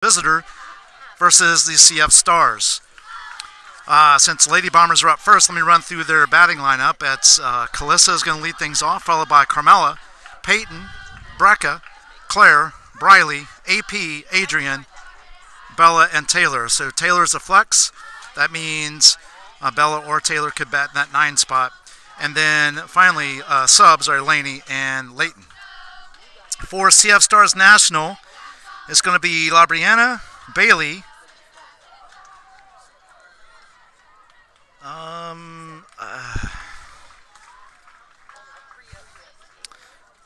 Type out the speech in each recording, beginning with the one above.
visitor versus the CF Stars. Since Lady Bombers are up first, let me run through their batting lineup. It's Calissa is going to lead things off, followed by Carmela, Peyton, Brecca, Claire, Briley, AP, Adrian, Bella, and Taylor. So Taylor's a flex. That means Bella or Taylor could bat in that 9 spot. And then finally, subs are Laney and Layton. For CF Stars National, it's going to be LaBriana, Bailey,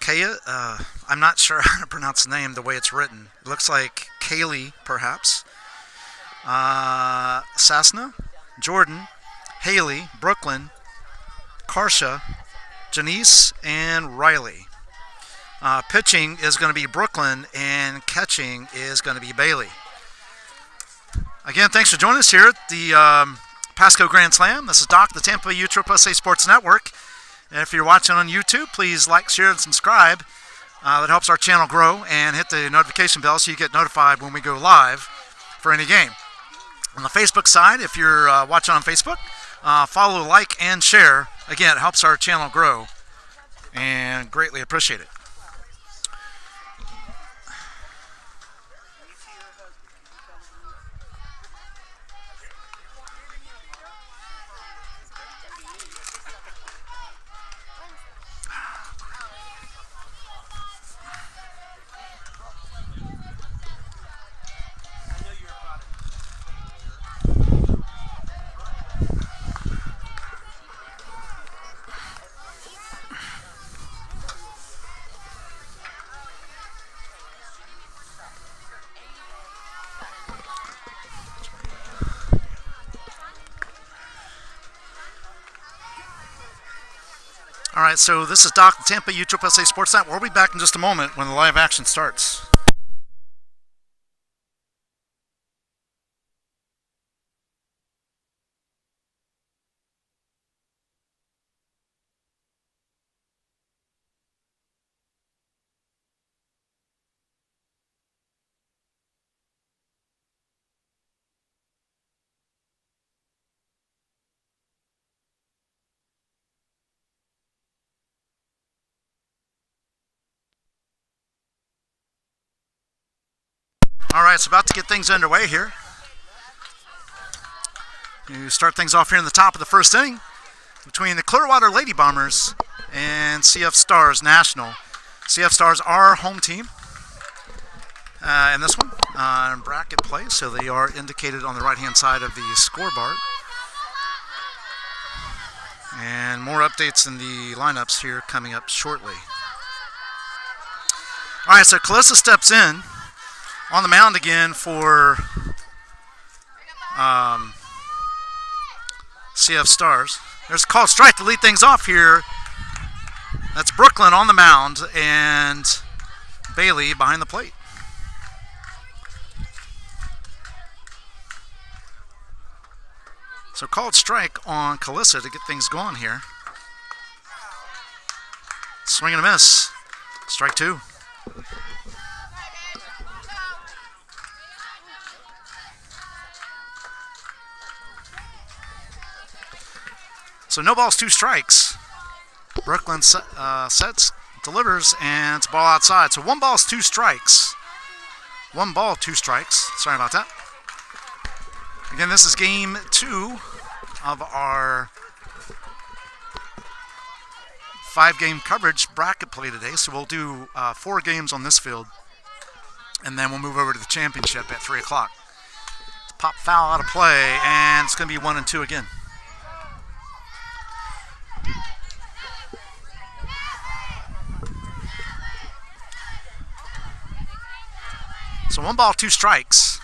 Kaya, I'm not sure how to pronounce the name the way it's written. It looks like Kaylee, perhaps. Cessna, Jordan, Haley, Brooklyn, Karsha, Janice, and Riley. Pitching is going to be Brooklyn, and catching is going to be Bailey. Again, thanks for joining us here at the Pasco Grand Slam. This is Doc, the Tampa USSSA Sports Network. And if you're watching on YouTube, please like, share, and subscribe. That helps our channel grow, and hit the notification bell so you get notified when we go live for any game. On the Facebook side, if you're watching on Facebook, follow, like, and share. Again, it helps our channel grow, and greatly appreciate it. All right, so this is Doc, the Tampa USSSA Sports Network. We'll be back in just a moment when the live action starts. All right, it's about to get things underway here. You start things off here in the top of the first inning between the Clearwater Lady Bombers and CF Stars National. CF Stars are home team in this one in bracket play, so they are indicated on the right-hand side of the scoreboard. And more updates in the lineups here coming up shortly. All right, so Calissa steps in on the mound again for CF Stars. There's a called strike to lead things off here. That's Brooklyn on the mound and Bailey behind the plate. So called strike on Calissa to get things going here. Swing and a miss. Strike 2. So no balls, 2 strikes. Brooklyn sets, delivers, and it's ball outside. So 1 ball, 2 strikes. 1 ball, 2 strikes. Sorry about that. Again, this is game 2 of our 5-game coverage bracket play today. So we'll do 4 games on this field, and then we'll move over to the championship at 3 o'clock. Pop foul out of play, and it's going to be 1 and 2 again. So 1 ball, 2 strikes.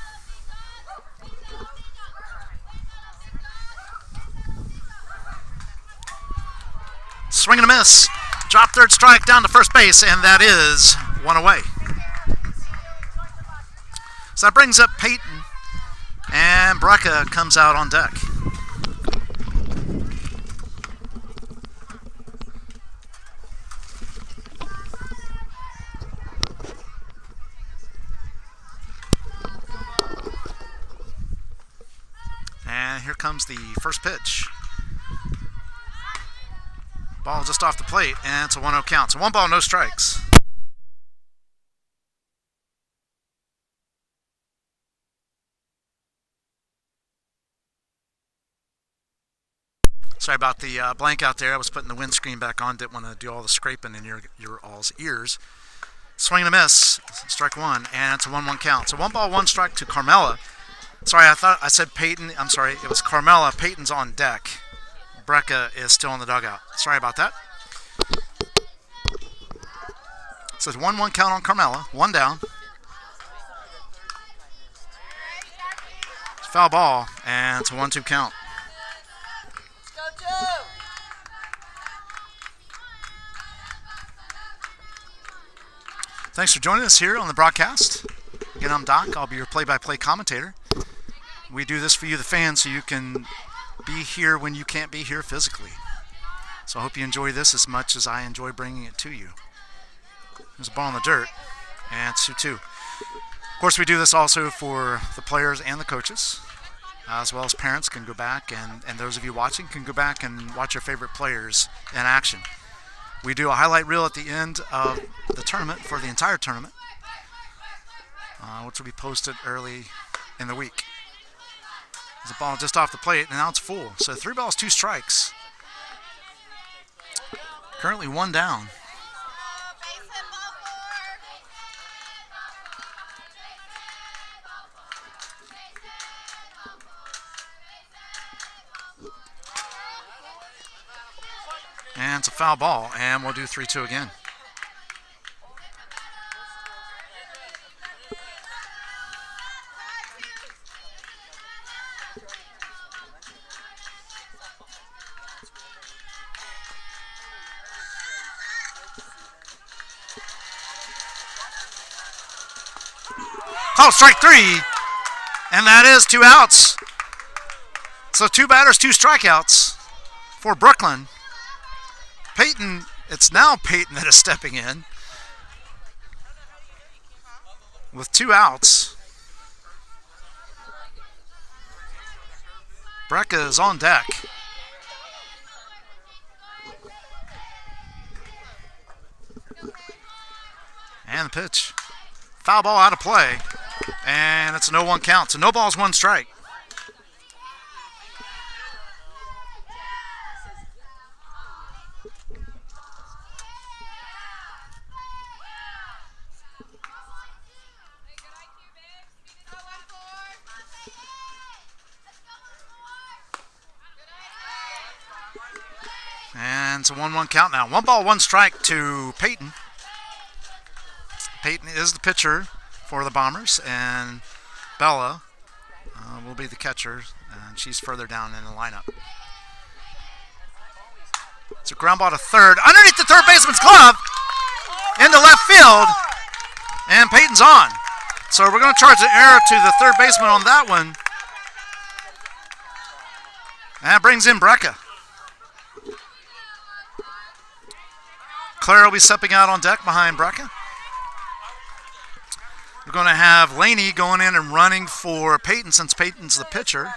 Swing and a miss. Drop third strike down to first base, and that is 1 away. So that brings up Peyton, and Brecca comes out on deck. And here comes the first pitch. Ball just off the plate, and it's a 1-0 count. So 1 ball, no strikes. Sorry about the blank out there. I was putting the windscreen back on. Didn't want to do all the scraping in your all's ears. Swing and a miss. Strike 1, and it's a 1-1 count. So 1 ball, 1 strike to Carmela. Sorry, I thought I said Peyton. I'm sorry. It was Carmela. Peyton's on deck. Brecca is still in the dugout. Sorry about that. So it's 1-1 count on Carmela. 1 down. It's foul ball, and it's a 1-2 count. Thanks for joining us here on the broadcast. Again, I'm Doc. I'll be your play-by-play commentator. We do this for you, the fans, so you can be here when you can't be here physically. So I hope you enjoy this as much as I enjoy bringing it to you. There's a ball in the dirt, and it's 2-2. Of course, we do this also for the players and the coaches, as well as parents can go back, and those of you watching can go back and watch your favorite players in action. We do a highlight reel at the end of the tournament for the entire tournament, which will be posted early in the week. There's a ball just off the plate, and now it's full. So 3 balls, 2 strikes. Currently 1 down. And it's a foul ball, and we'll do 3-2 again. Oh, strike 3, and that is 2 outs. So 2 batters, 2 strikeouts for Brooklyn. Peyton, it's now Peyton that is stepping in with 2 outs. Brecca is on deck. And the pitch. Foul ball out of play. And it's a 0-1 count. So no balls, 1 strike. And it's a 1-1 count now. 1 ball, 1 strike to Peyton. Peyton is the pitcher for the Bombers, and Bella will be the catcher, and she's further down in the lineup. It's a ground ball to third, underneath the third baseman's glove, into left field, and Peyton's on. So we're going to charge the error to the third baseman on that one. And that brings in Brecca. Claire will be stepping out on deck behind Brecca. We're going to have Laney going in and running for Peyton since Peyton's the pitcher.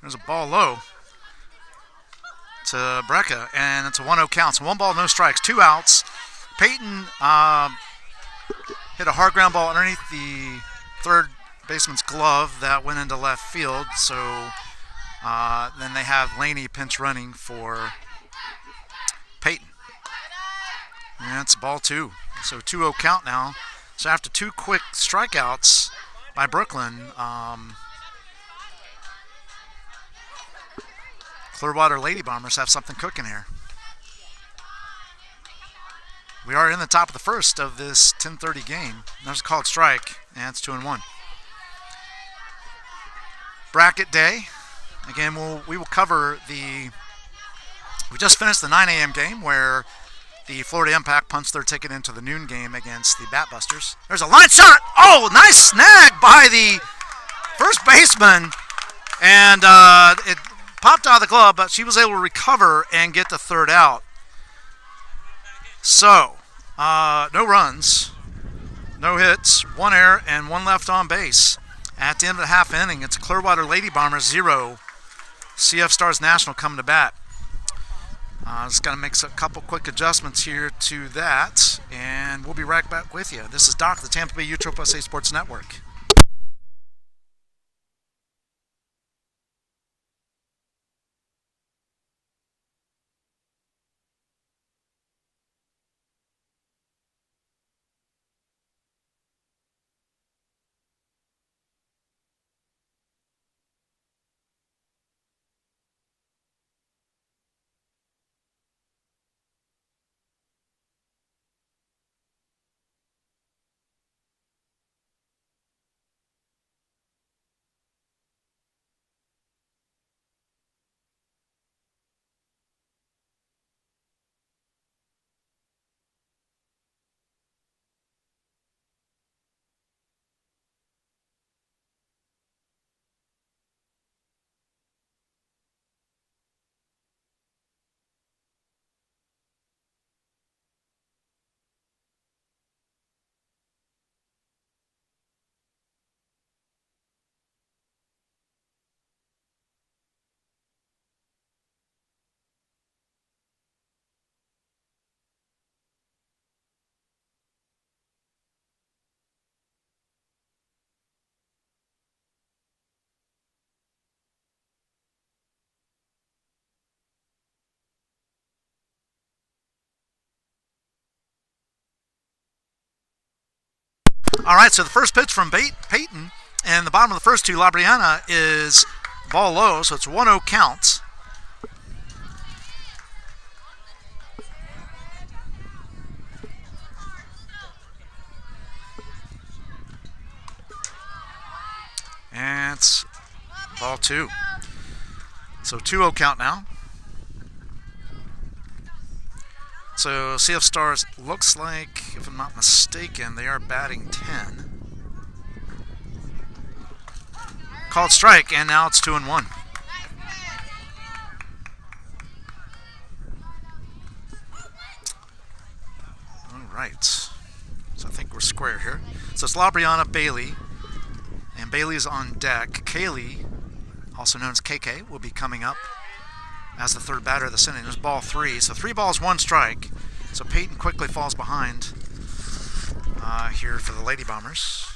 There's a ball low to Brecca, and it's a 1-0 count. So 1 ball, no strikes, 2 outs. Peyton hit a hard ground ball underneath the third baseman's glove that went into left field. So then they have Laney pinch running for Peyton. And it's ball 2. So 2-0 count now. So after 2 quick strikeouts by Brooklyn, Clearwater Lady Bombers have something cooking here. We are in the top of the first of this 10:30 game. There's a called strike, and it's 2-1. bracket day. Again, we will cover the. We just finished the 9 a.m. game where the Florida Impact punched their ticket into the noon game against the Batbusters. There's a line shot. Oh, nice snag by the first baseman, and it popped out of the glove, but she was able to recover and get the third out. So, no runs, no hits, 1 error, and 1 left on base. At the end of the half inning, it's Clearwater Lady Bombers 0, CF Stars National coming to bat. Just got to make a couple quick adjustments here to that, and we'll be right back with you. This is Doc, the Tampa Bay USSSA Sports Network. All right, so the first pitch from Peyton, and the bottom of the first two, Labriana, is ball low, so it's 1-0 count. And it's ball 2. So 2-0 count now. So CF Stars looks like, if I'm not mistaken, they are batting 10. Called strike, and now it's 2-1. All right. So I think we're square here. So it's Labriana, Bailey, and Bailey's on deck. Kaylee, also known as KK, will be coming up as the third batter of the inning. There's ball 3. So 3 balls, 1 strike. So Peyton quickly falls behind here for the Lady Bombers.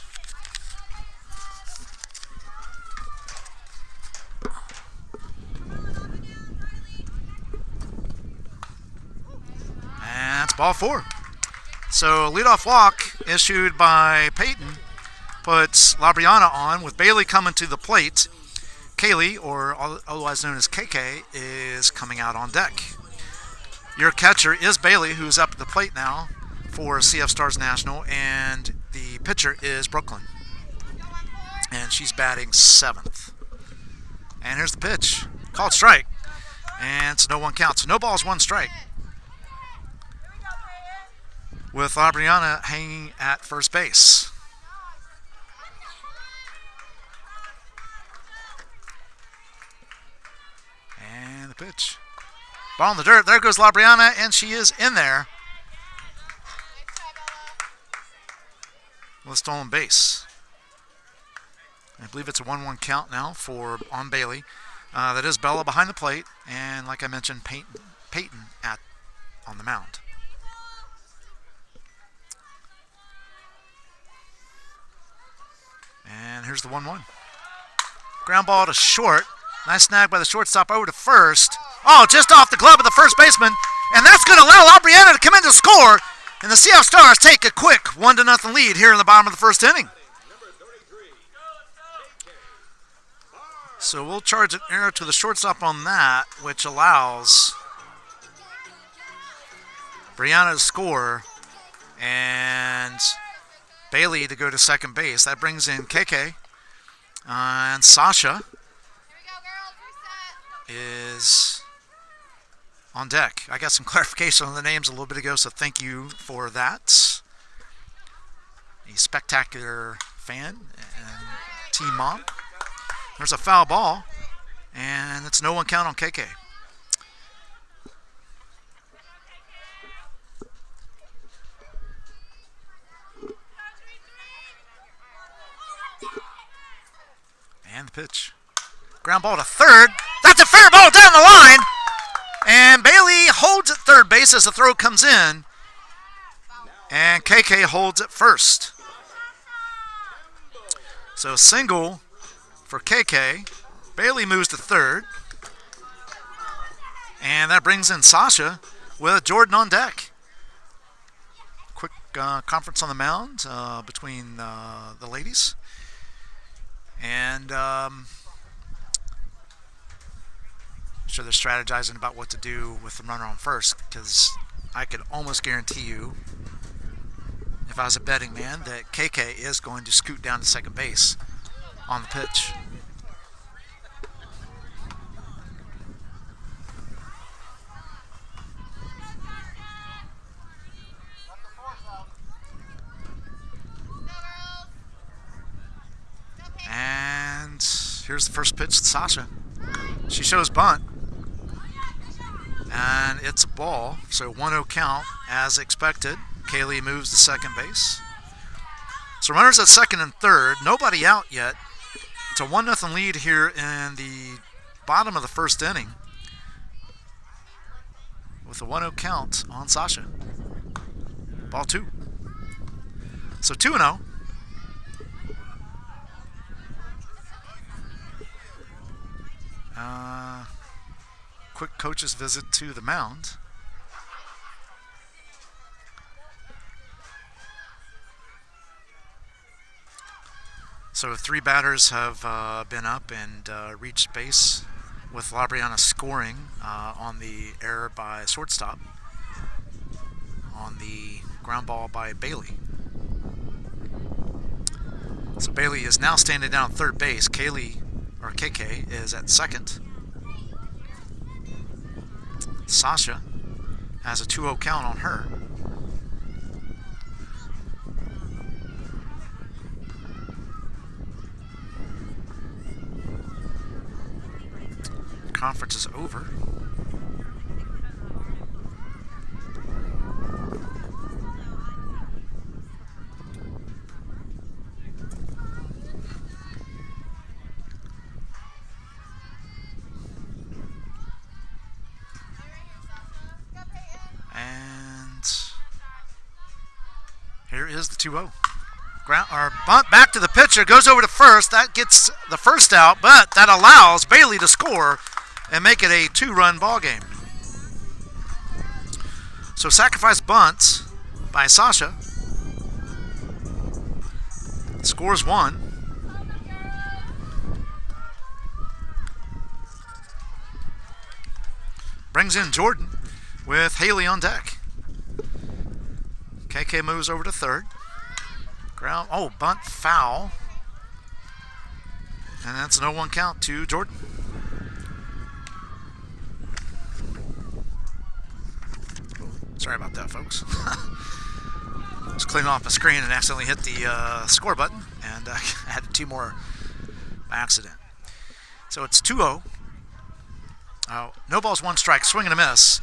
And that's ball 4. So leadoff walk issued by Peyton puts Labriana on with Bailey coming to the plate. Kaylee, or otherwise known as KK, is coming out on deck. Your catcher is Bailey, who's up at the plate now for CF Stars National, and the pitcher is Brooklyn. And she's batting 7th. And here's the pitch. Called strike. And it's no 1 count. So no balls, 1 strike. With Labriana hanging at first base. And the pitch. Ball in the dirt. There goes Labriana, and she is in there with stolen base. I believe it's a 1-1 count now on Bailey. That is Bella behind the plate, and like I mentioned, Peyton on the mound. And here's the 1-1. Ground ball to short. Nice snag by the shortstop over to first. Oh, just off the glove of the first baseman. And that's going to allow Labriana to come in to score. And the CF Stars take a quick 1-0 lead here in the bottom of the first inning. So we'll charge an error to the shortstop on that, which allows Brianna to score and Bailey to go to second base. That brings in KK and Sasha. is on deck. I got some clarification on the names a little bit ago, so thank you for that. A spectacular fan and team mom. There's a foul ball, and it's no one count on KK. And the pitch. Ground ball to third. That's a fair ball down the line. And Bailey holds at third base as the throw comes in. And KK holds at first. So single for KK. Bailey moves to third. And that brings in Sasha with Jordan on deck. Quick conference on the mound between the ladies. And I'm sure they're strategizing about what to do with the runner on first, because I could almost guarantee you, if I was a betting man, that KK is going to scoot down to second base on the pitch. And here's the first pitch to Sasha. She shows bunt. And it's a ball. So 1-0 count as expected. Kaylee moves to second base. So runners at second and third. Nobody out yet. It's a 1-0 lead here in the bottom of the first inning. With a 1-0 count on Sasha. Ball 2. So 2-0. Quick coach's visit to the mound. So 3 batters have been up and reached base, with Labriana scoring on the error by shortstop on the ground ball by Bailey. So Bailey is now standing down at third base. KK is at second. Sasha has a 2-0 count on her. Conference is over. Here is the 2-0. Bunt back to the pitcher, goes over to first. That gets the first out, but that allows Bailey to score and make it a 2-run ball game. So sacrifice bunt by Sasha. Scores 1. Brings in Jordan with Haley on deck. KK moves over to third. Bunt foul. And that's an 0-1 count to Jordan. Sorry about that, folks. Just cleaning off my screen and accidentally hit the score button, and I had 2 more by accident. So it's 2-0. No balls, 1 strike, swing and a miss.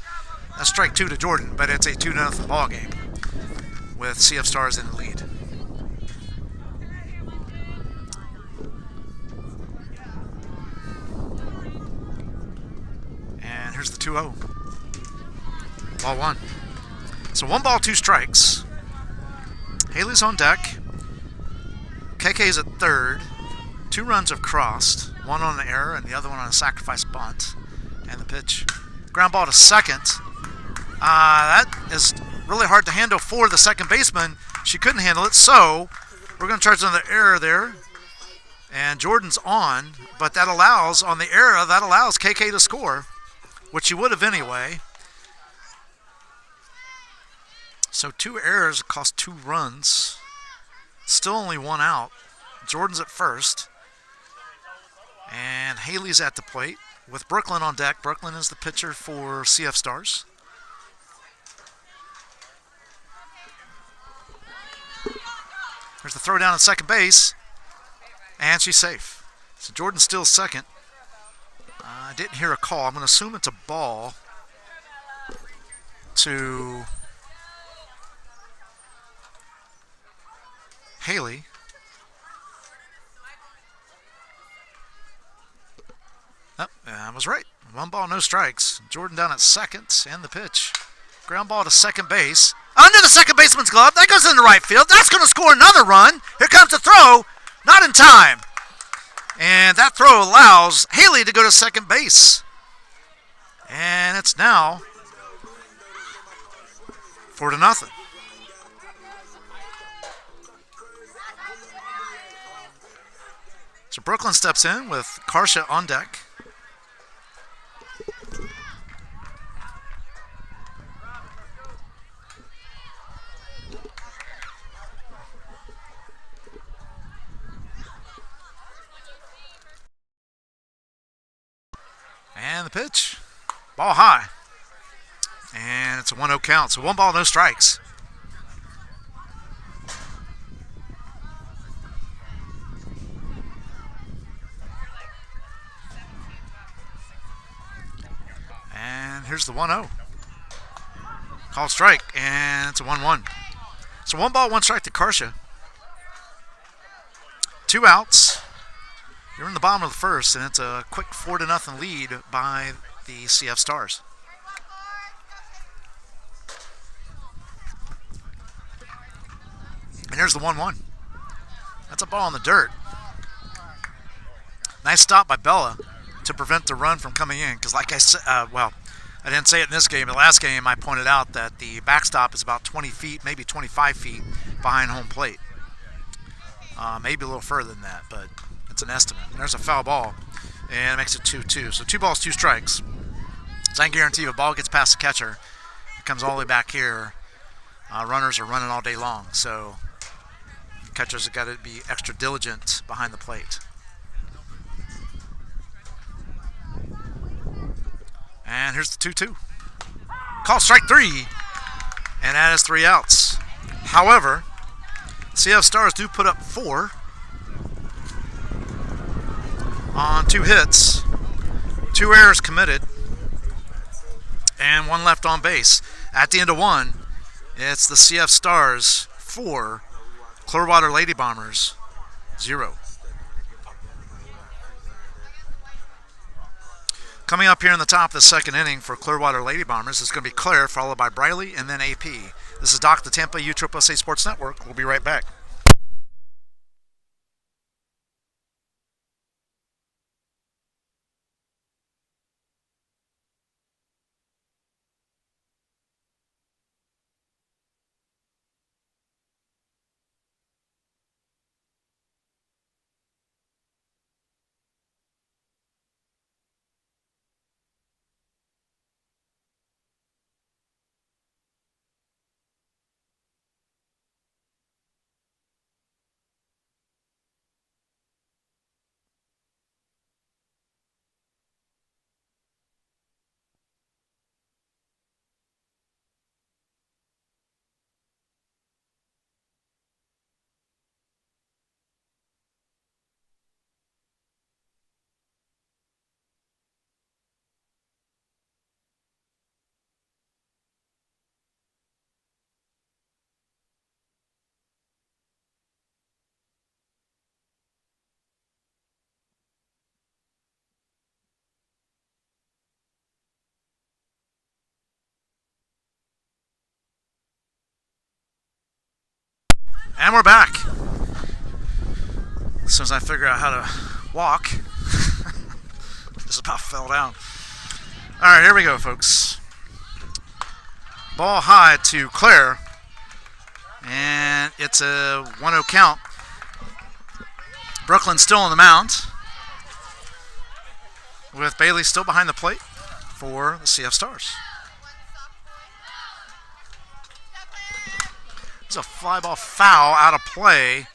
That's strike 2 to Jordan, but it's a 2-0 ball game with CF Stars in the lead. And here's the 2-0. Ball 1. So 1 ball, 2 strikes. Haley's on deck. KK's at third. 2 runs have crossed. 1 on an error and the other one on a sacrifice bunt. And the pitch. Ground ball to second. That is really hard to handle for the second baseman. She couldn't handle it, so we're going to charge another error there. And Jordan's on, but that allows, on the error, that allows KK to score, which she would have anyway. So 2 errors cost 2 runs. Still only 1 out. Jordan's at first. And Haley's at the plate. with Brooklyn on deck. Brooklyn is the pitcher for CF Stars. There's the throw down at second base, and she's safe. So Jordan still second. I didn't hear a call. I'm going to assume it's a ball to Haley. Oh, I was right. 1 ball, no strikes. Jordan down at second, and the pitch. Ground ball to second base. Under the second baseman's glove. That goes into right field. That's going to score another run. Here comes the throw. Not in time. And that throw allows Haley to go to second base. And it's now 4-0. So Brooklyn steps in with Karsha on deck. And the pitch. Ball high. And it's a 1-0 count. So 1 ball, no strikes. And here's the 1-0. Called strike. And it's a 1-1. So 1 ball, 1 strike to Karsha. 2 outs. You're in the bottom of the first, and it's a quick 4-0 lead by the CF Stars. And here's the 1-1. That's a ball in the dirt. Nice stop by Bella to prevent the run from coming in. Because like I said, I didn't say it in this game. The last game I pointed out that the backstop is about 20 feet, maybe 25 feet behind home plate. Maybe a little further than that, but it's an estimate. And there's a foul ball, and it makes it 2-2. So 2 balls, 2 strikes. So I can guarantee if a ball gets past the catcher, it comes all the way back here. Runners are running all day long, so catchers have got to be extra diligent behind the plate. And here's the 2-2. Call strike 3, and that is 3 outs. However, CF Stars do put up 4 on 2 hits, 2 errors committed, and 1 left on base. At the end of 1, it's the CF Stars 4, Clearwater Lady Bombers 0. Coming up here in the top of the second inning for Clearwater Lady Bombers is going to be Claire, followed by Briley, and then AP. This is Doc, the Tampa USSSA Sports Network. We'll be right back. And we're back. As soon as I figure out how to walk, just about fell down. All right, here we go, folks. Ball high to Claire, and it's a 1-0 count. Brooklyn still on the mound, with Bailey still behind the plate for the CF Stars. It's a fly ball foul out of play,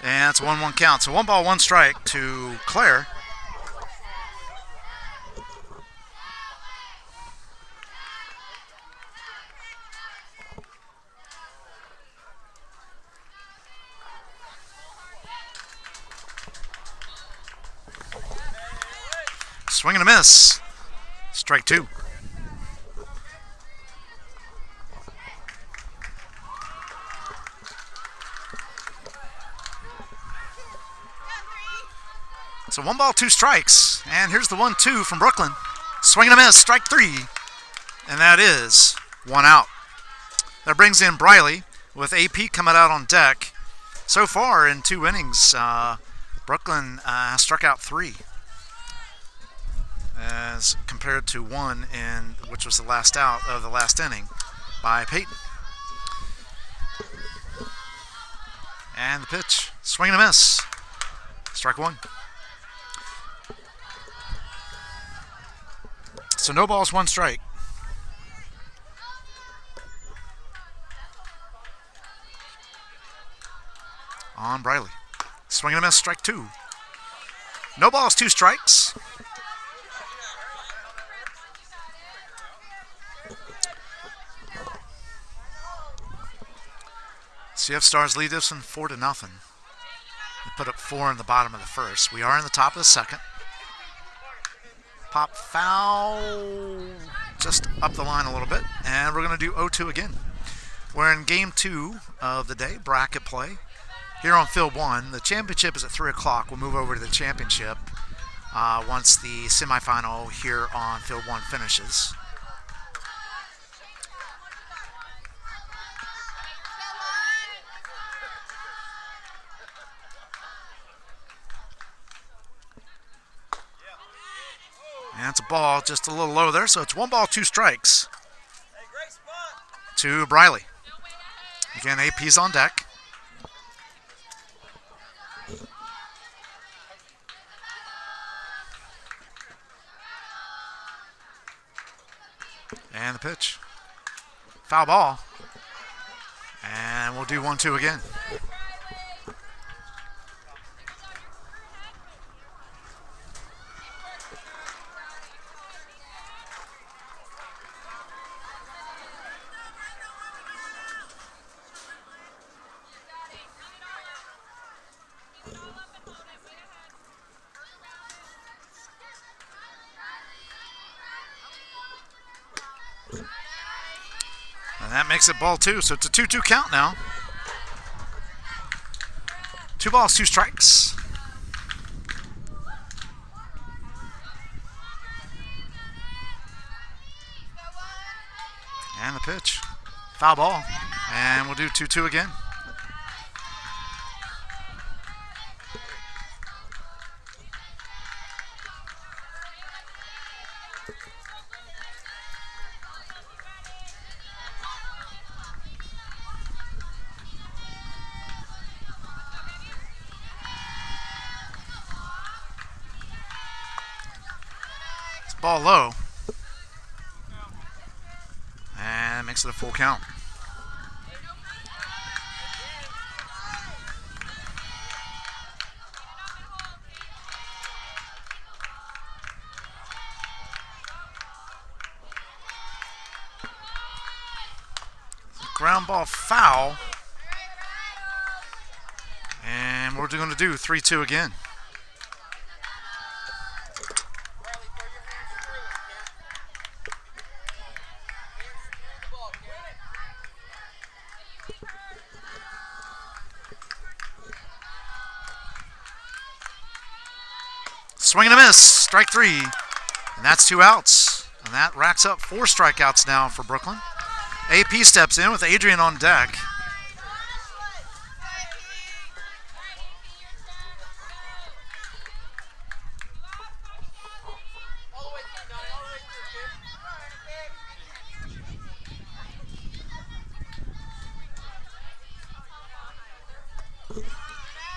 and it's a 1-1 count. So 1 ball, 1 strike to Claire. Swing and a miss. Strike 2. So 1 ball, 2 strikes. And here's the 1-2 from Brooklyn. Swing and a miss. Strike 3. And that is 1 out. That brings in Briley with AP coming out on deck. So far in 2 innings, Brooklyn struck out 3 as compared to 1 which was the last out of the last inning by Peyton. And the pitch, swing and a miss, strike 1. So no balls, 1 strike. On Briley. Swing and a miss, strike 2. No balls, 2 strikes. CF Stars lead this one 4-0. They put up 4 in the bottom of the first. We are in the top of the second. Pop foul just up the line a little bit, and we're going to do 0-2 again. We're in game 2 of the day, bracket play. Here on Field 1, the championship is at 3 o'clock. We'll move over to the championship once the semifinal here on Field 1 finishes. And it's a ball just a little low there, so it's 1 ball, 2 strikes to Briley. Again, AP's on deck. And the pitch. Foul ball. And we'll do 1-2 again. And that makes it ball 2, so it's a 2-2 count now. 2 balls, 2 strikes. And the pitch. Foul ball. And we'll do 2-2 again. Ball low, and makes it a full count. Ground ball foul, and we're going to do 3-2 again. Swing and a miss, strike 3, and that's 2 outs. And that racks up 4 strikeouts now for Brooklyn. AP steps in with Adrian on deck.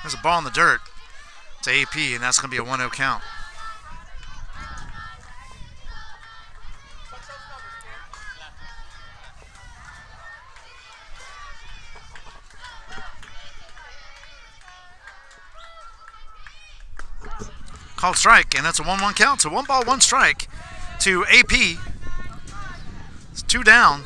There's a ball in the dirt to AP, and that's going to be a 1-0 count. Called strike, and that's a 1-1 count. So 1 ball, 1 strike to AP. It's 2 down.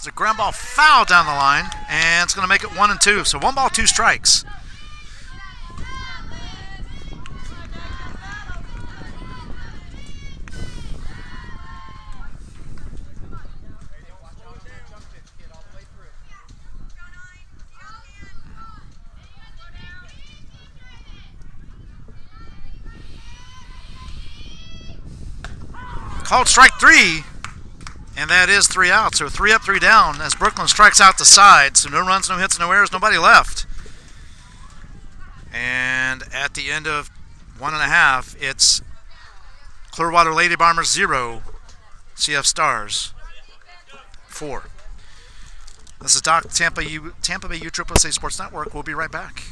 It's a ground ball foul down the line, and it's going to make it 1-2. So 1 ball, 2 strikes. Called strike 3, and that is 3 out. So 3 up, 3 down as Brooklyn strikes out the side. So no runs, no hits, no errors, nobody left. And at the end of 1.5, it's Clearwater Lady Bombers 0, CF Stars 4. This is Doc, Tampa Bay USSSA Sports Network. We'll be right back.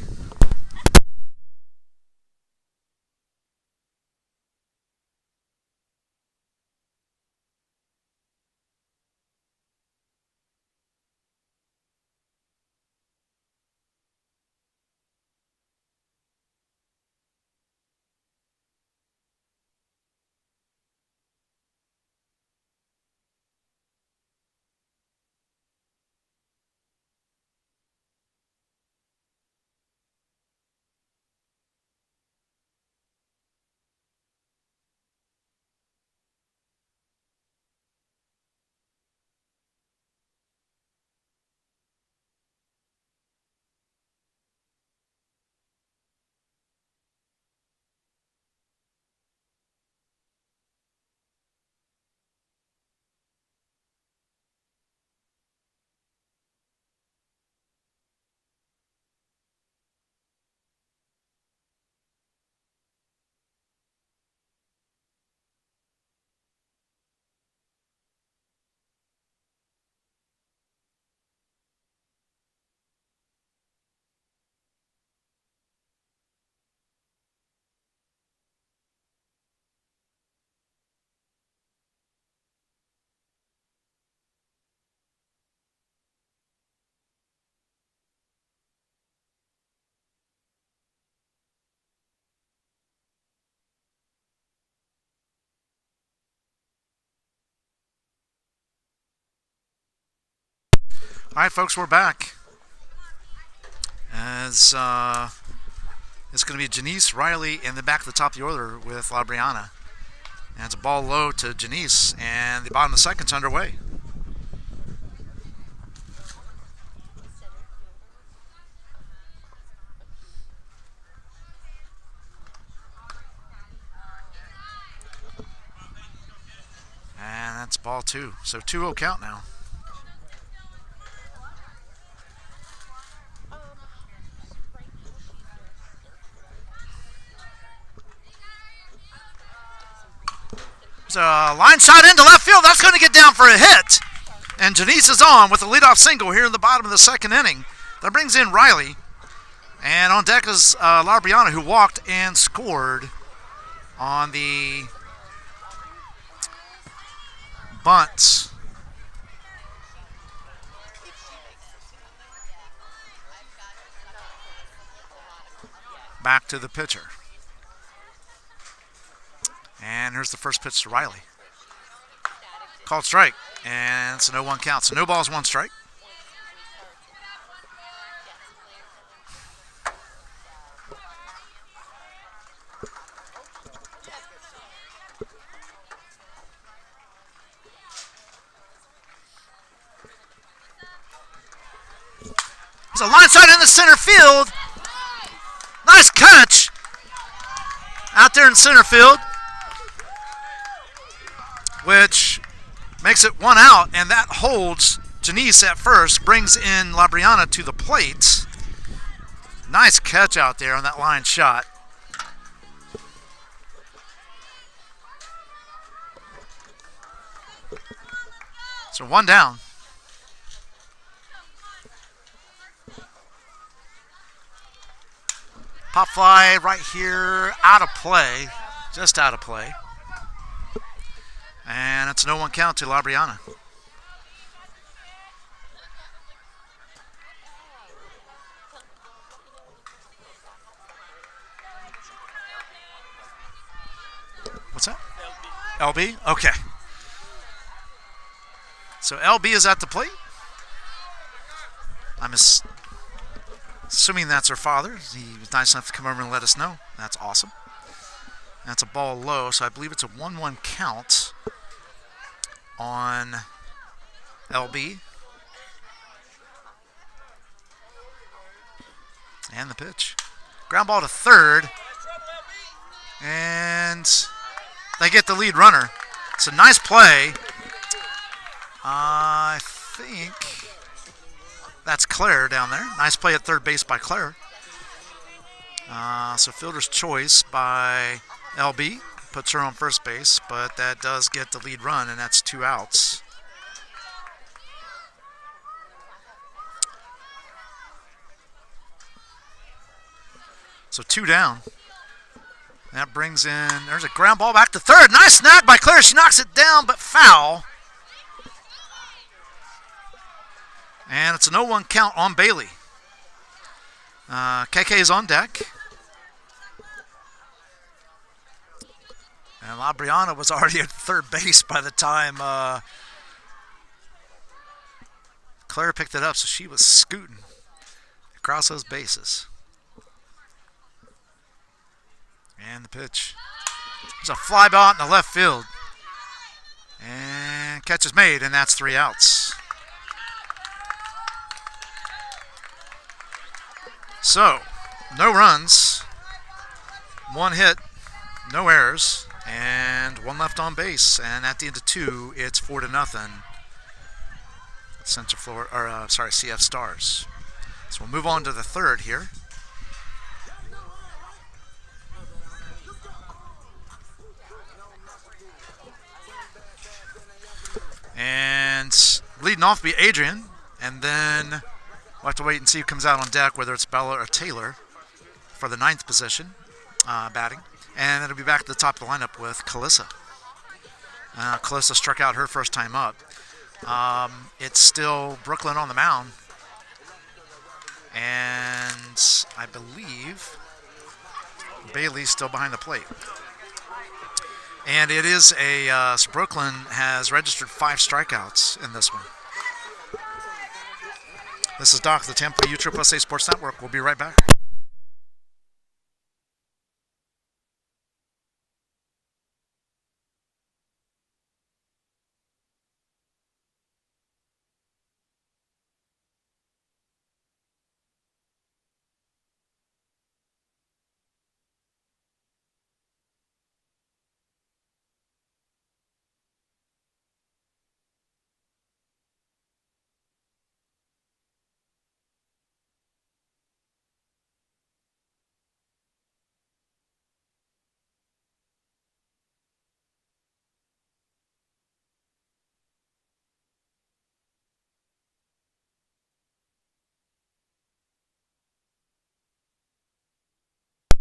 All right, folks, we're back. As it's going to be Janice, Riley in the back of the top of the order with La Brianna. And it's a ball low to Janice, and the bottom of the second's underway. And that's ball 2. So 2-0 count now. So line shot into left field. That's going to get down for a hit. And Janice is on with a leadoff single here in the bottom of the second inning. That brings in Riley. And on deck is La Brianna, who walked and scored on the bunt. Back to the pitcher. And here's the first pitch to Riley. Called strike, and it's a 0-1 count. So no balls, 1 strike. There's a line shot in the center field. Nice catch out there in center field, which makes it 1 out, and that holds Janice at first, brings in La Brianna to the plate. Nice catch out there on that line shot. So 1 down. Pop fly right here, out of play, just out of play. And it's a 0-1 count to La Brianna. What's that? LB? Okay. So LB is at the plate. I'm assuming that's her father. He was nice enough to come over and let us know. That's awesome. That's a ball low, so I believe it's a 1-1 count on LB. And the pitch. Ground ball to third. And they get the lead runner. It's a nice play. I think that's Claire down there. Nice play at third base by Claire. So fielder's choice by LB puts her on first base, but that does get the lead run, and that's 2 outs. So 2 down. That brings in, there's a ground ball back to third. Nice snag by Claire. She knocks it down, but foul. And it's an 0-1 count on Bailey. KK is on deck. And Labriana was already at third base by the time Claire picked it up, so she was scooting across those bases. And the pitch. There's a fly ball out in the left field. And catch is made, and that's 3 outs. So, no runs, 1 hit, no errors, and 1 left on base. And at the end of 2, it's 4-0. Central Florida, or CF Stars. So we'll move on to the third here. And leading off will be Adrian, and then we'll have to wait and see who comes out on deck, whether it's Bella or Taylor for the 9th position batting. And it'll be back to the top of the lineup with Calissa. Calissa struck out her first time up. It's still Brooklyn on the mound. And I believe Bailey's still behind the plate. And it is so Brooklyn has registered 5 strikeouts in this one. This is Doc, the Tampa USSSA Sports Network. We'll be right back.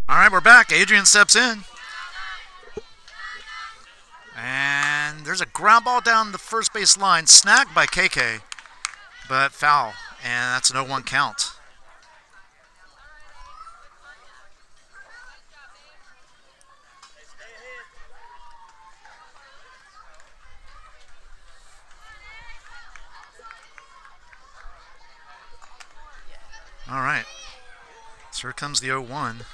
All right, we're back. Adrian steps in. And there's a ground ball down the first base line, snagged by KK, but foul. And that's an 0-1 count. All right. So here comes the 0-1.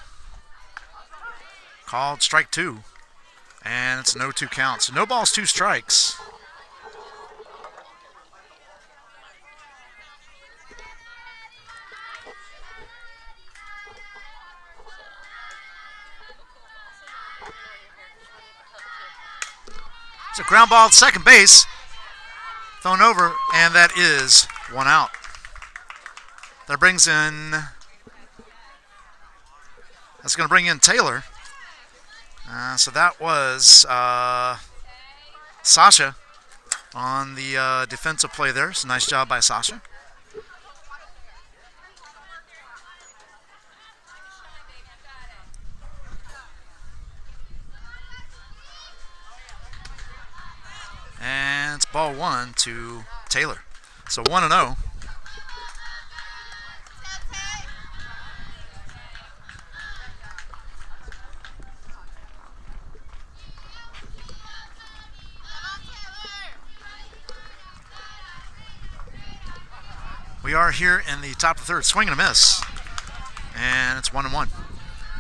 Called strike 2. And it's an 0-2 count. So no balls, 2 strikes. It's a ground ball at second base. Thrown over, and that is 1 out. That brings in... That's going to bring in Taylor. So that was Sasha on the defensive play there. So nice job by Sasha. And it's ball 1 to Taylor. So 1-0. We are here in the top of the third. Swing and a miss. And it's 1-1.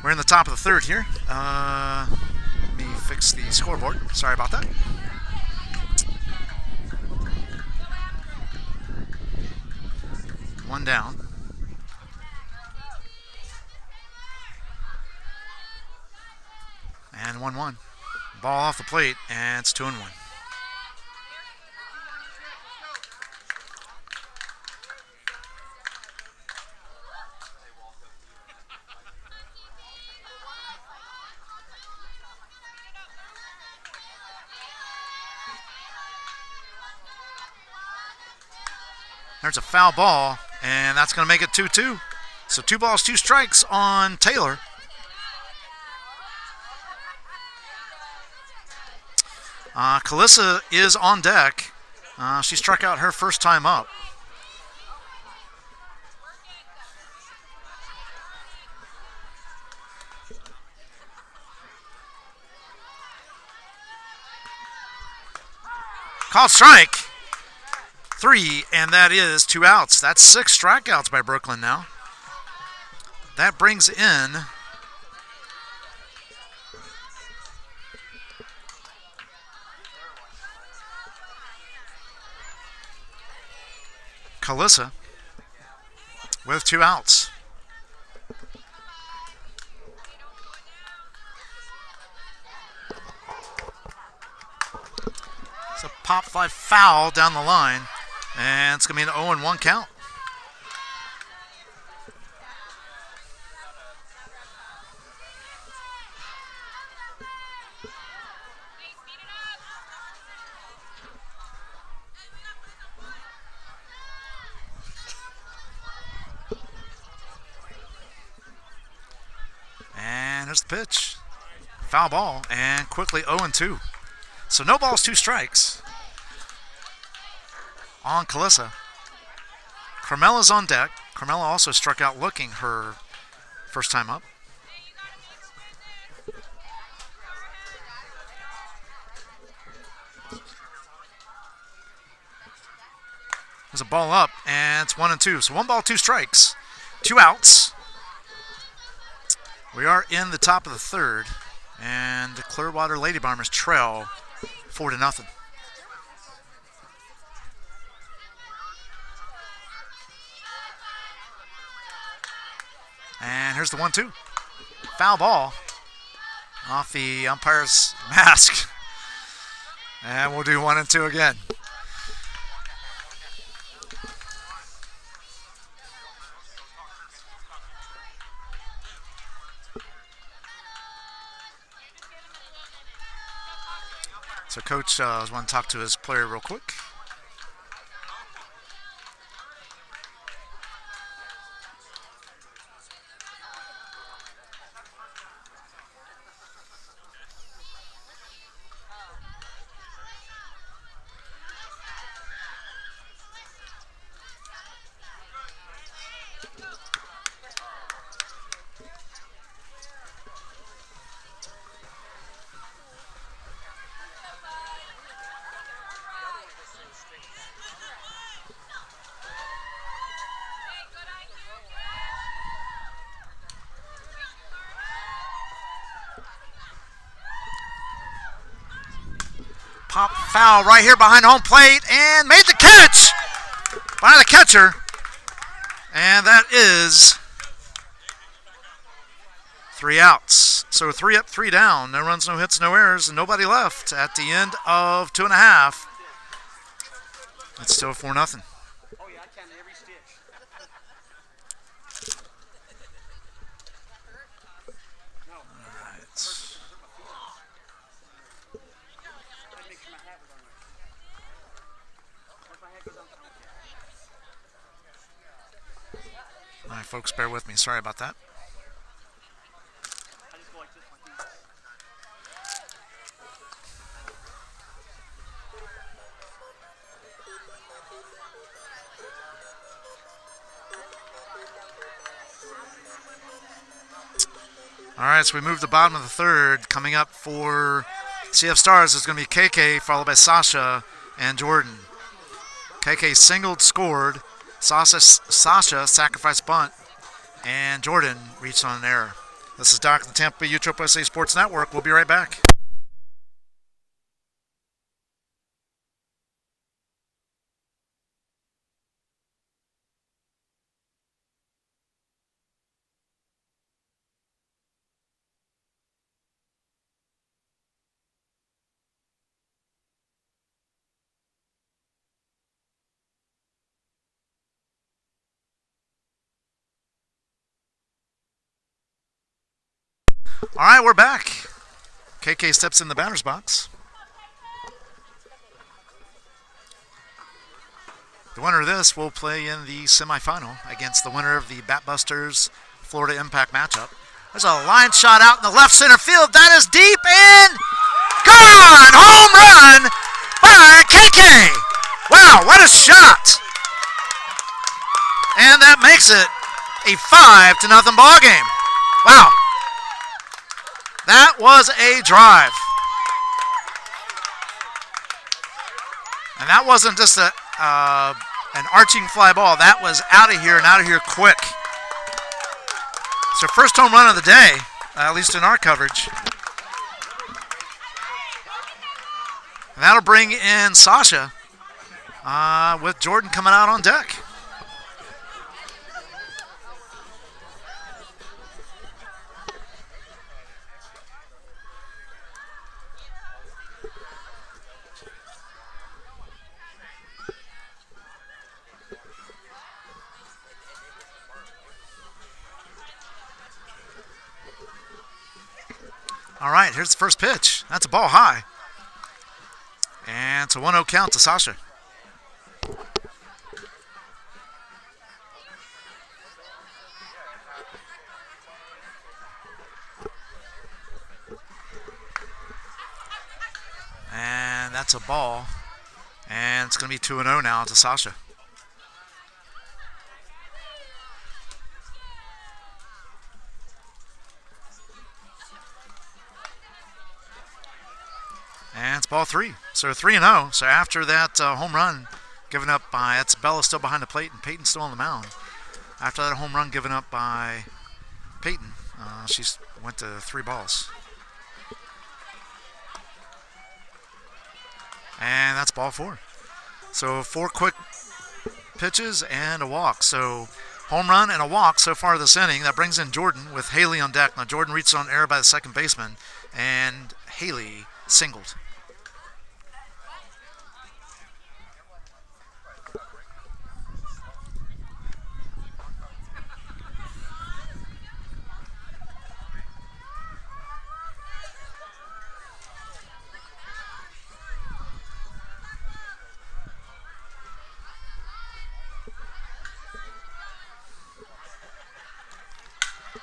We're in the top of the third here. Let me fix the scoreboard. Sorry about that. One down. And 1-1. Ball off the plate, and it's 2-1. There's a foul ball, and that's going to make it 2-2. So 2 balls, 2 strikes on Taylor. Kalissa is on deck. She struck out her first time up. Called strike. 3, and that is 2 outs. That's 6 strikeouts by Brooklyn now. That brings in Kalissa with 2 outs. It's a pop fly foul down the line, and it's going to be an 0-1 count. There's the pitch. Foul ball, and quickly 0-2. So no balls, 2 strikes on Kalissa. Carmela's on deck. Carmela also struck out looking her first time up. There's a ball up, and it's 1-2. So 1 ball, 2 strikes. 2 outs. We are in the top of the third, and the Clearwater Lady Bombers trail 4-0. And here's the 1-2. Foul ball off the umpire's mask. And we'll do 1-2 again. So Coach want to talk to his player real quick. Pop foul right here behind home plate, and made the catch by the catcher. And that is 3 outs. So 3 up, 3 down. No runs, no hits, no errors, and nobody left at the end of 2.5. It's still 4-0. All right, folks, bear with me. Sorry about that. All right, so we move to the bottom of the third. Coming up for CF Stars is going to be KK, followed by Sasha and Jordan. KK singled, scored, Sasha sacrificed bunt, and Jordan reached on an error. This is Doc, the Tampa Bay USSSA Sports Network. We'll be right back. All right, we're back. KK steps in the batter's box. The winner of this will play in the semifinal against the winner of the Batbusters Florida Impact matchup. There's a line shot out in the left center field. That is deep and gone! Home run by KK! Wow, what a shot! And that makes it a 5-0 ball game. Wow. That was a drive. And that wasn't just an arching fly ball. That was out of here and out of here quick. So first home run of the day, at least in our coverage. And that'll bring in Sasha with Jordan coming out on deck. All right, here's the first pitch. That's a ball high. And it's a 1-0 count to Sasha. And that's a ball. And it's going to be 2-0 now to Sasha. And it's ball 3. So 3-0. So after that home run given up by, that's Bella still behind the plate and Peyton's still on the mound. After that home run given up by Peyton, she went to 3 balls. And that's ball 4. So 4 quick pitches and a walk. So home run and a walk so far this inning. That brings in Jordan with Haley on deck. Now Jordan reached on error by the second baseman, and Haley singled.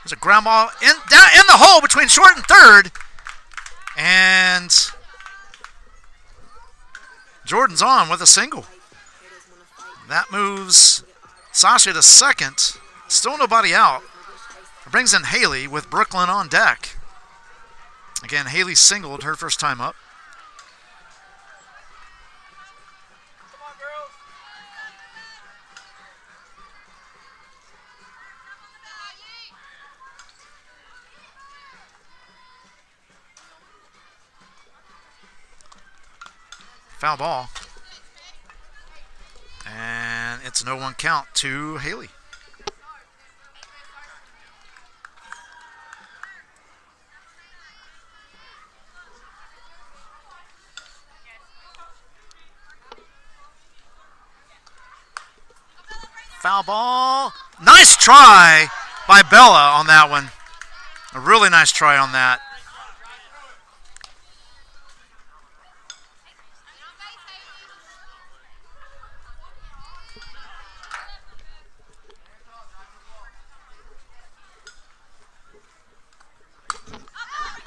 There's a ground ball in the hole between short and third. And Jordan's on with a single. That moves Sasha to second. Still nobody out. It brings in Haley with Brooklyn on deck. Again, Haley singled her first time up. Foul ball. And it's a 0-1 count to Haley. Foul ball. Nice try by Bella on that one. A really nice try on that.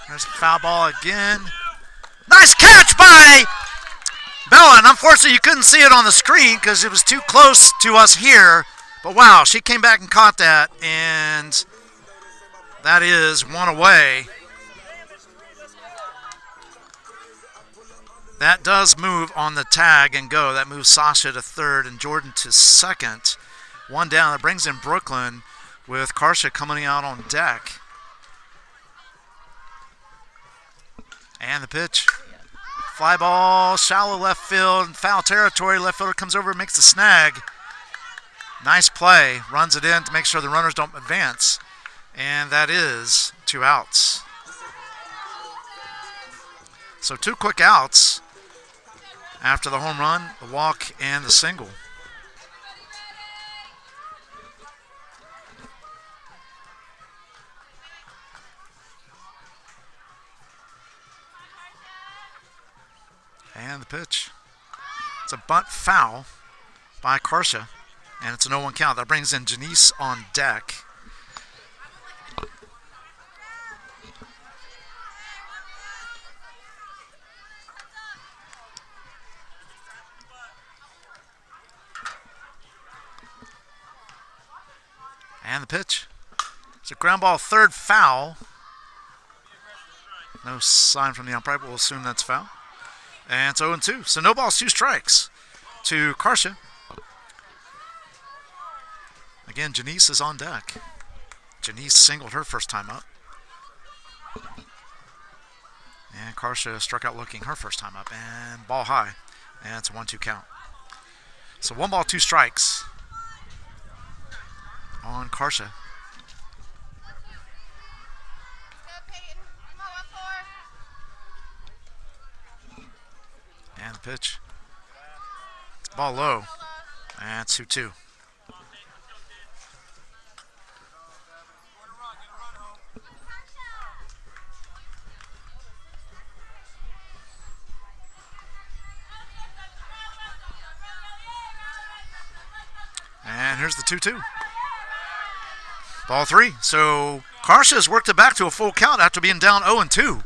There's a foul ball again. Nice catch by Bella, and unfortunately you couldn't see it on the screen because it was too close to us here. But wow, she came back and caught that, and that is one away. That does move on the tag and go. That moves Sasha to third and Jordan to second. One down. That brings in Brooklyn with Karsha coming out on deck. And the pitch. Fly ball, shallow left field, foul territory. Left fielder comes over and makes the snag. Nice play. Runs it in to make sure the runners don't advance. And that is 2 outs. So 2 quick outs after the home run, the walk, and the single. And the pitch. It's a bunt foul by Karsha, and it's an 0-1 count. That brings in Janice on deck. And the pitch. It's a ground ball, third foul. No sign from the umpire, but we'll assume that's foul. And it's 0-2. So no balls, 2 strikes to Karsha. Again, Janice is on deck. Janice singled her first time up. And Karsha struck out looking her first time up. And ball high. And it's a 1-2 count. So 1 ball, 2 strikes on Karsha. And the pitch. It's ball low. And it's 2-2. And here's the 2-2. Ball 3. So Karsha has worked it back to a full count after being down 0-2.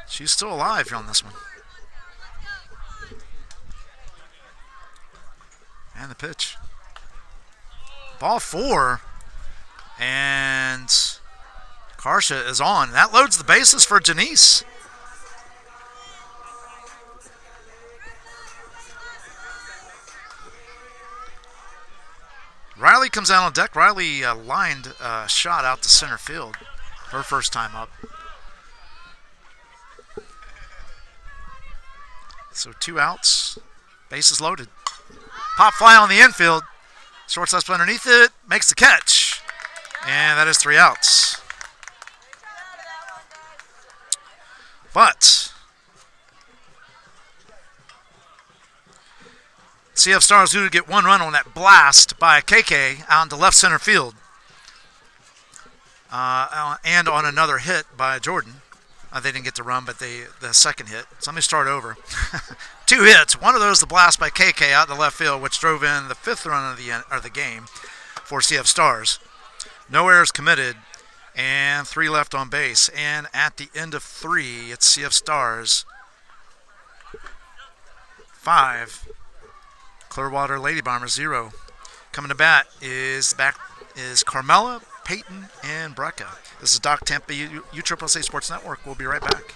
She's still alive on this one. And the pitch. Ball 4. And Karsha is on. That loads the bases for Janice. Riley comes out on deck. Riley lined a shot out to center field. Her first time up. So 2 outs. Bases loaded. Pop fly on the infield. Shortstop's underneath it. Makes the catch. And that is 3 outs. But CF Stars do get 1 run on that blast by KK out into left center field. And on another hit by Jordan. They didn't get the run, but the second hit. So let me start over. 2 hits. One of those, the blast by KK out in the left field, which drove in the 5th run of the game for CF Stars. No errors committed, and 3 left on base. And at the end of 3, it's CF Stars 5, Clearwater Lady Bombers 0. Coming to bat is Carmela, Peyton, and Brecca. This is Doc Tampa, USSSA Sports Network. We'll be right back.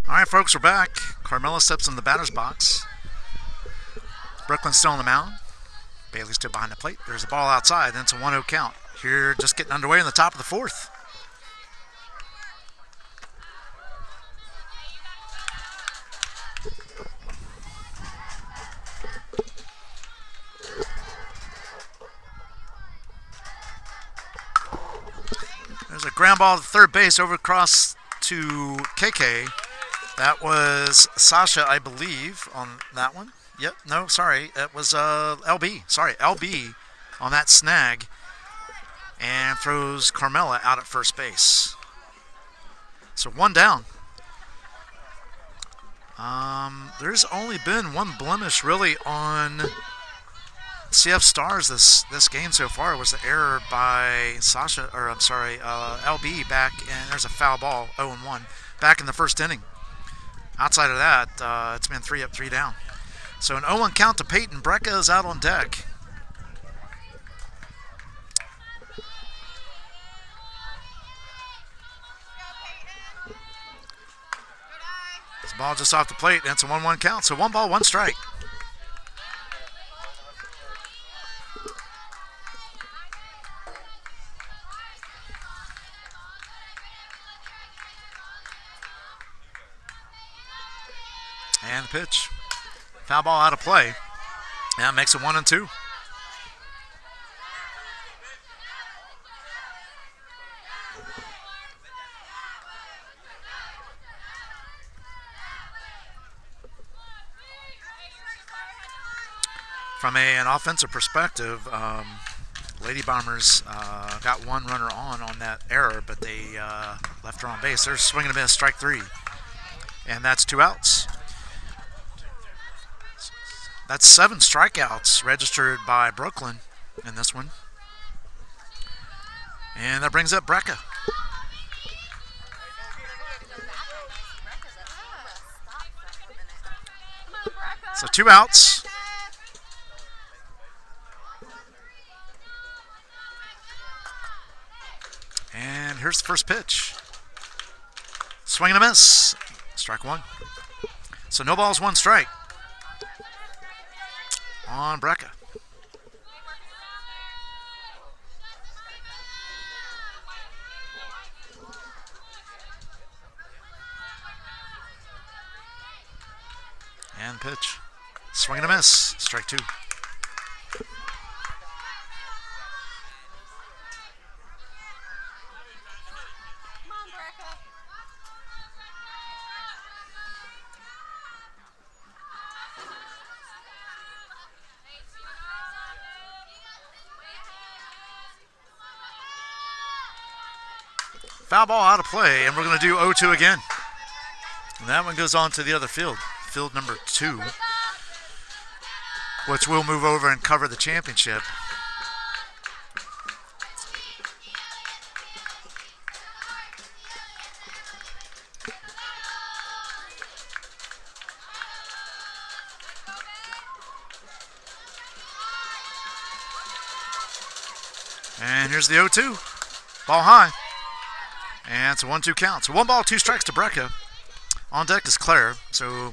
All right, folks, we're back. Carmella steps in the batter's box. Brooklyn's still on the mound. Bailey stood behind the plate. There's a ball outside, and it's a 1-0 count. Here, just getting underway in the top of the fourth. There's a ground ball to third base over across to KK. That was Sasha, I believe, on that one. Yep, no, sorry. It was LB. Sorry, LB on that snag. And throws Carmella out at first base. So one down. There's only been one blemish really on CF Stars this game so far. It was the error by Sasha, or I'm sorry, LB back, and there's a foul ball, 0-1, back in the first inning. Outside of that, it's been 3 up, 3 down. So an 0-1 count to Peyton. Brecka is out on deck. This ball just off the plate, and it's a 1-1 count. So 1 ball, 1 strike. And the pitch. Foul ball out of play. That makes it 1-2. From an offensive perspective, Lady Bombers got one runner on that error, but they left her on base. They're swinging a miss, strike 3. And that's 2 outs. That's 7 strikeouts registered by Brooklyn in this one. And that brings up Brecka. So 2 outs. And here's the first pitch. Swing and a miss. Strike 1. So no balls, 1 strike on Brecka. And pitch. Swing and a miss. Strike 2. Foul ball out of play, and we're going to do 0-2 again. And that one goes on to the other field, field number 2, which will move over and cover the championship. And here's the 0-2. Ball high. And it's a 1-2 count. So 1 ball, 2 strikes to Brecka. On deck is Claire. So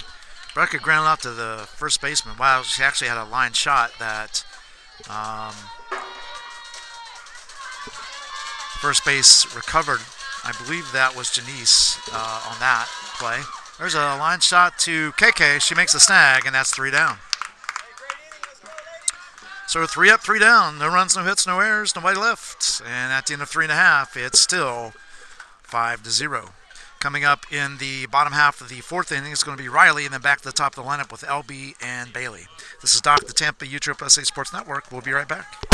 Brecka grounded out to the first baseman. Wow, she actually had a line shot that first base recovered. I believe that was Janice on that play. There's a line shot to KK. She makes the snag, and that's 3 down. So 3 up, 3 down. No runs, no hits, no errors, nobody left. And at the end of 3.5, it's still 5-0. Coming up in the bottom half of the 4th inning is going to be Riley, and then back to the top of the lineup with LB and Bailey. This is Doc, the Tampa USSSA Sports Network. We'll be right back.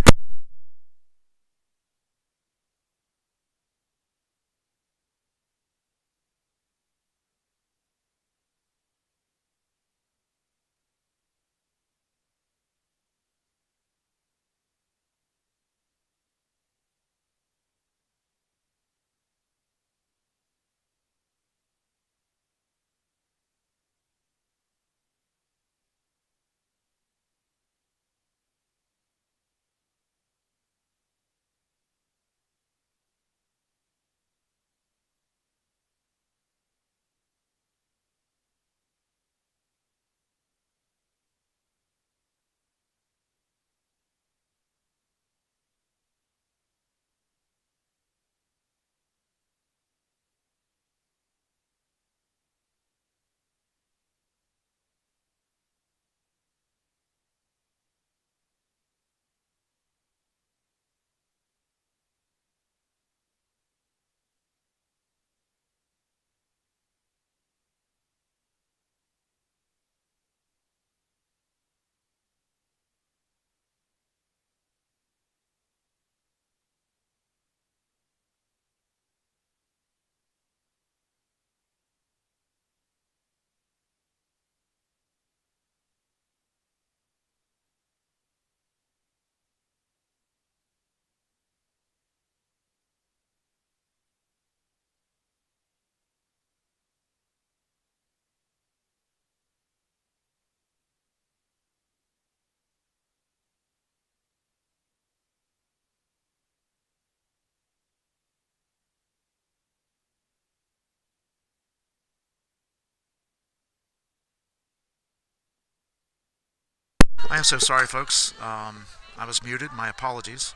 I am so sorry, folks. I was muted. My apologies.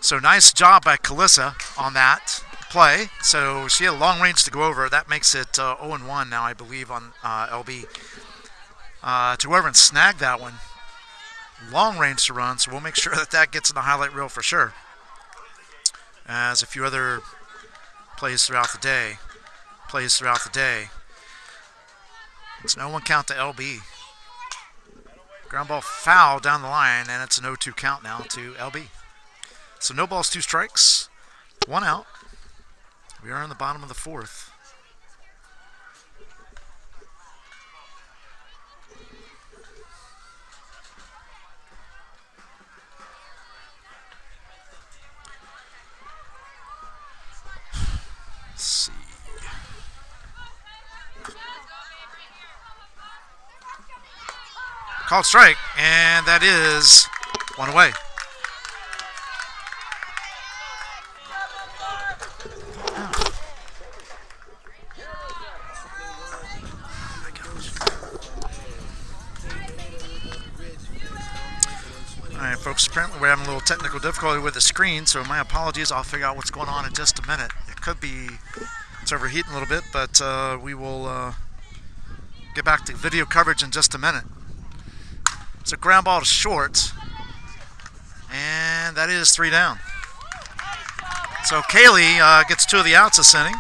So nice job by Calissa on that play. So she had a long range to go over. That makes it 0-1 now, I believe, on LB. To go over and snag that one. Long range to run, so we'll make sure that that gets in the highlight reel for sure. As a few other plays throughout the day. It's an 0-1 count to LB. Ground ball foul down the line, and it's an 0-2 count now to LB. So no balls, 2 strikes, 1 out. We are in the bottom of the 4th. Let's see. Called strike, and that is 1 away. Alright, folks, apparently we're having a little technical difficulty with the screen, so my apologies. I'll figure out what's going on in just a minute. It could be it's overheating a little bit, but we will get back to video coverage in just a minute. It's a ground ball to short, and that is 3 down. So Kaylee gets 2 of the outs this inning,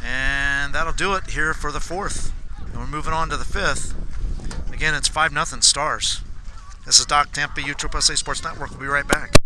and that'll do it here for the 4th. And we're moving on to the 5th. Again, it's 5-0 Stars. This is Doc, Tampa USSSA Sports Network. We'll be right back.